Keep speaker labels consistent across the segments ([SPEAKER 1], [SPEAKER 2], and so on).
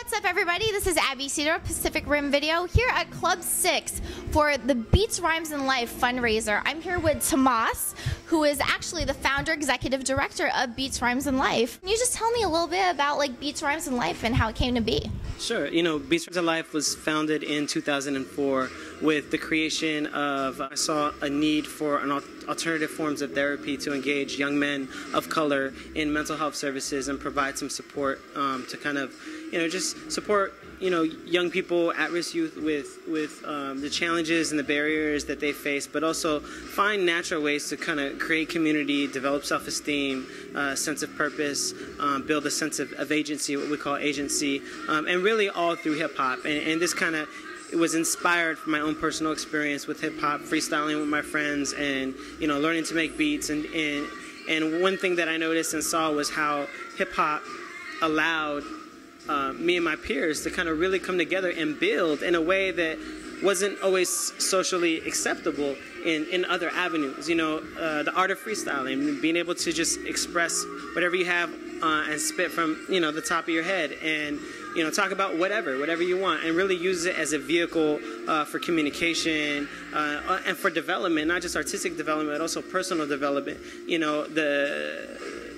[SPEAKER 1] What's up, everybody? This is Abbie, Isidro, Pacific Rim Video, here at Club 6 for the Beats, Rhymes, and Life fundraiser. I'm here with Tomas, who is actually the founder, executive director of Beats, Rhymes, and Life. Can you just tell me a little bit about Beats, Rhymes, and Life and how it came to be?
[SPEAKER 2] Sure. You know, Beats, Rhymes, and Life was founded in 2004 with the creation of, I saw a need for an alternative forms of therapy to engage young men of color in mental health services and provide some support to kind of, just support, young people, at-risk youth with the challenges and the barriers that they face, but also find natural ways to kind of create community, develop self-esteem, sense of purpose, build a sense of agency, what we call agency, and really all through hip-hop. And this kind of was inspired from my own personal experience with hip-hop, freestyling with my friends, and learning to make beats. And one thing that I noticed and saw was how hip-hop allowed me and my peers to kind of really come together and build in a way that wasn't always socially acceptable in other avenues. The art of freestyling, being able to just express whatever you have and spit from the top of your head, and talk about whatever you want, and really use it as a vehicle for communication and for development, not just artistic development, but also personal development.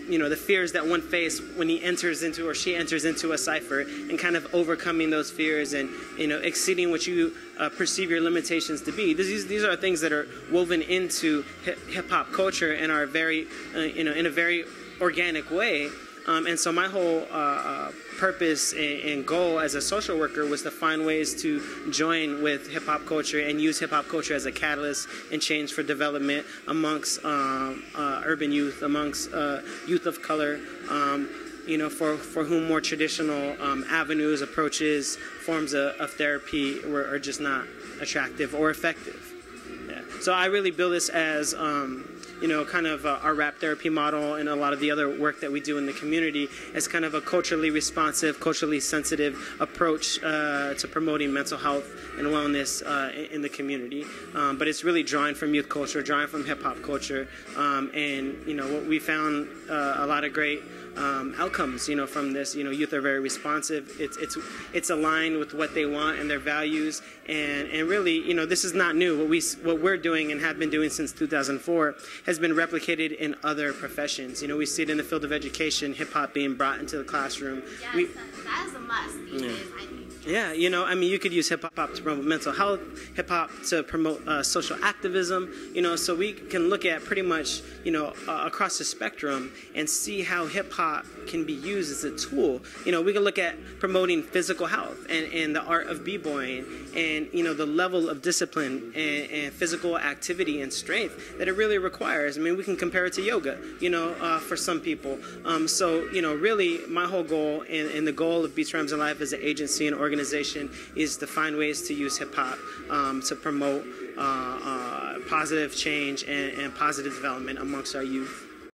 [SPEAKER 2] The fears that one faces when he enters into or she enters into a cipher, and kind of overcoming those fears and exceeding what you perceive your limitations to be. These are things that are woven into hip hop culture and are very in a very organic way. And so my whole purpose and goal as a social worker was to find ways to join with hip-hop culture and use hip-hop culture as a catalyst and change for development amongst urban youth, amongst youth of color, for whom more traditional avenues, approaches, forms of therapy are just not attractive or effective. Yeah. So I really build this as kind of our rap therapy model, and a lot of the other work that we do in the community as kind of a culturally responsive, culturally sensitive approach to promoting mental health and wellness in the community. But it's really drawing from youth culture, drawing from hip-hop culture, and what we found a lot of great outcomes from this. Youth are very responsive. It's aligned with what they want and their values, and really this is not new. What we're doing and have been doing since 2004 has been replicated in other professions. We see it in the field of education, hip-hop being brought into the classroom.
[SPEAKER 1] Yes, that is a must these days, I think.
[SPEAKER 2] Yeah, you could use hip-hop to promote mental health, hip-hop to promote social activism, so we can look at pretty much, across the spectrum and see how hip-hop can be used as a tool. We can look at promoting physical health and the art of b-boying and, the level of discipline and physical activity and strength that it really requires. We can compare it to yoga, for some people. So, really my whole goal and the goal of Beats, Rhymes, and Life as an agency and organization is to find ways to use hip-hop to promote positive change and positive development amongst our youth.